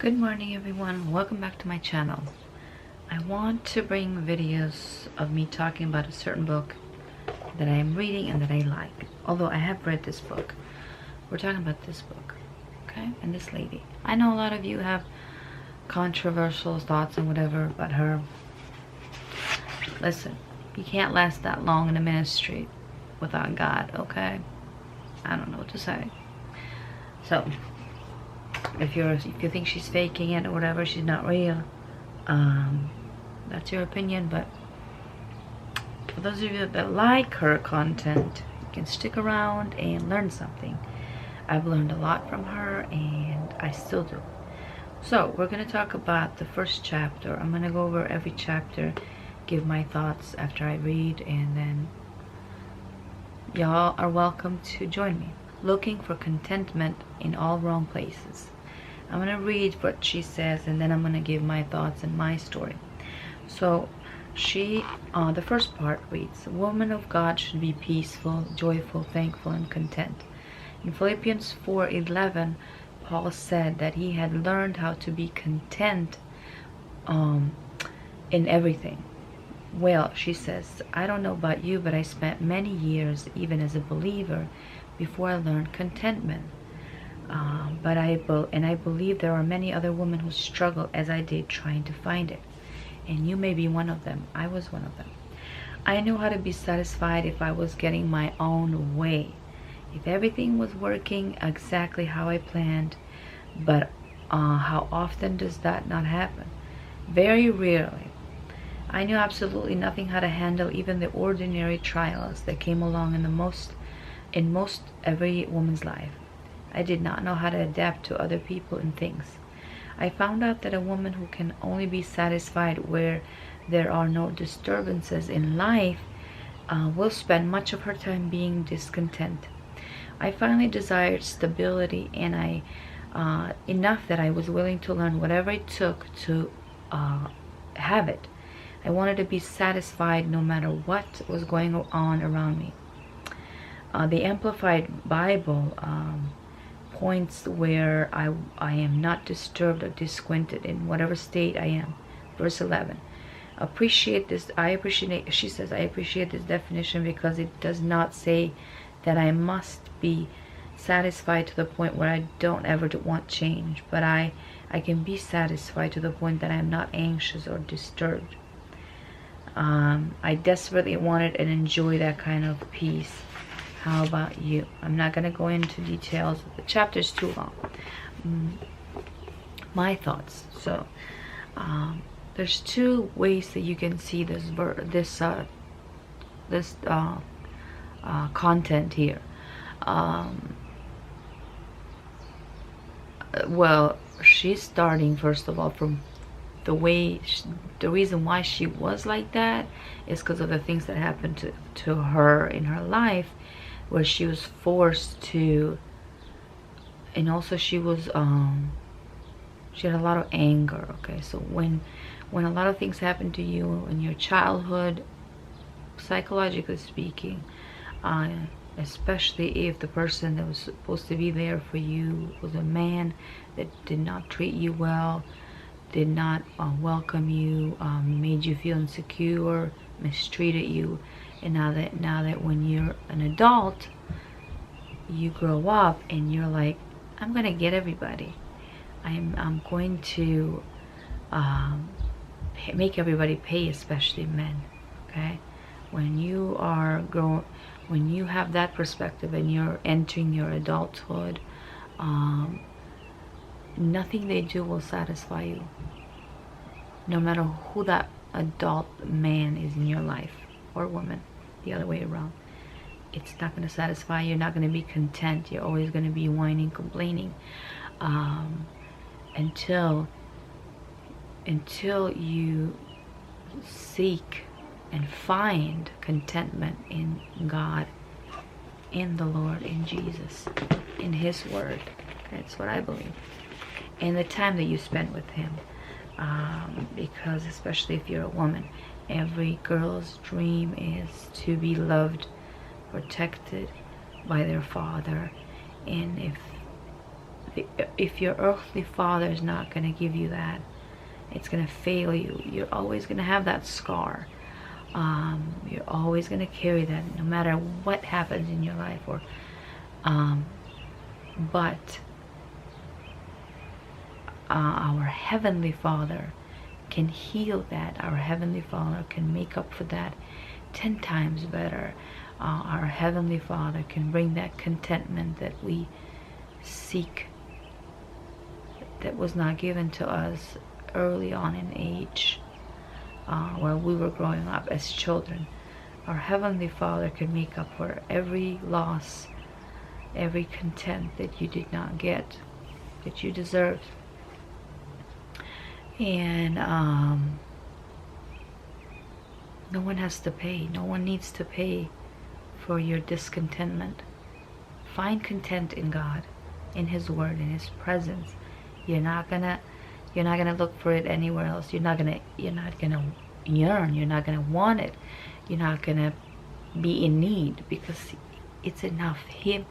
Good morning everyone, welcome back to my channel. I want to bring videos of me talking about a certain book that I am reading and that I like. Although I have read this book. We're talking about this book, okay? And this lady. I know a lot of you have controversial thoughts and whatever about her. Listen, you can't last that long in the ministry without God, okay? I don't know what to say. So if you think she's faking it or whatever, she's not real, that's your opinion. But for those of you that like her content, you can stick around and learn something. I've learned a lot from her and I still do. So we're going to talk about the first chapter. I'm going to go over every chapter, give my thoughts after I read, and then y'all are welcome to join me. Looking for contentment in all wrong places. I'm going to read what she says and then I'm going to give my thoughts and my story. So the first part reads, "Woman of God should be peaceful, joyful, thankful, and content." In Philippians 4:11, Paul said that he had learned how to be content in everything. Well, she says, "I don't know about you, but I spent many years, even as a believer, before I learned contentment. I believe there are many other women who struggle as I did trying to find it. And you may be one of them. I was one of them. I knew how to be satisfied if I was getting my own way. If everything was working exactly how I planned. But how often does that not happen? Very rarely. I knew absolutely nothing how to handle even the ordinary trials that came along in most every woman's life. I did not know how to adapt to other people and things. I found out that a woman who can only be satisfied where there are no disturbances in life will spend much of her time being discontent. I finally desired stability, and enough that I was willing to learn whatever it took to have it. I wanted to be satisfied no matter what was going on around me." The Amplified Bible points where I am not disturbed or disquieted in whatever state I am. Verse 11. She says, "I appreciate this definition because it does not say that I must be satisfied to the point where I don't ever want change, but I can be satisfied to the point that I am not anxious or disturbed." I desperately wanted and enjoy that kind of peace. How about you? I'm not going to go into details. The chapter is too long. My thoughts. So, there's two ways that you can see this content here. Well, she's starting first of all from the reason why she was like that is because of the things that happened to her in her life, where she was forced to, and also she was she had a lot of anger. Okay, so when a lot of things happen to you in your childhood, psychologically speaking, especially if the person that was supposed to be there for you was a man that did not treat you well, did not welcome you, made you feel insecure, mistreated you. And now that when you're an adult, you grow up and you're like, I'm gonna get everybody. I'm going to make everybody pay, especially men. Okay, when you have that perspective and you're entering your adulthood, nothing they do will satisfy you, no matter who that adult man is in your life, or woman, the other way around. It's not going to satisfy you. You're not going to be content. You're always going to be whining, complaining, until you seek and find contentment in God, in the Lord, in Jesus, in His Word. That's what I believe. And the time that you spend with Him, because especially if you're a woman, every girl's dream is to be loved, protected by their father. And if if your earthly father is not going to give you that, it's going to fail you. You're always going to have that scar. You're always going to carry that no matter what happens in your life. But our Heavenly Father can heal that. Our Heavenly Father can make up for that 10 times better. Our Heavenly Father can bring that contentment that we seek, that was not given to us early on in age, while we were growing up as children. Our Heavenly Father can make up for every loss, every content that you did not get, that you deserved. And no one has to pay. No one needs to pay for your discontentment. Find content in God, in His Word, in His presence. You're not gonna look for it anywhere else. You're not gonna yearn. You're not gonna want it. You're not gonna be in need, because it's enough. He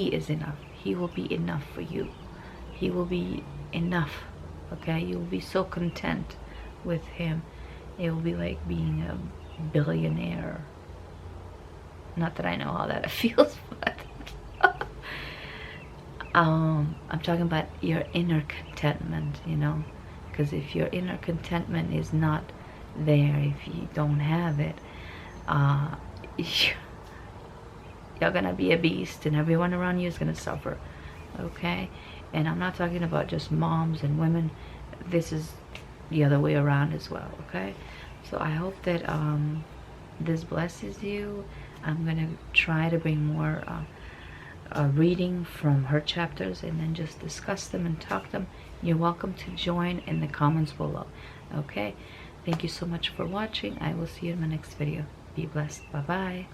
is enough. He will be enough for you. He will be enough. Okay, you will be so content with Him. It will be like being a billionaire. Not that I know how that feels, but I'm talking about your inner contentment, you know. Because if your inner contentment is not there, if you don't have it, you're gonna be a beast, and everyone around you is gonna suffer. Okay? And I'm not talking about just moms and women. This is the other way around as well. Okay? So I hope that this blesses you. I'm gonna try to bring more reading from her chapters, and then just discuss them and talk them. You're welcome to join in the comments below. Okay? Thank you so much for watching. I will see you in my next video. Be blessed. Bye bye.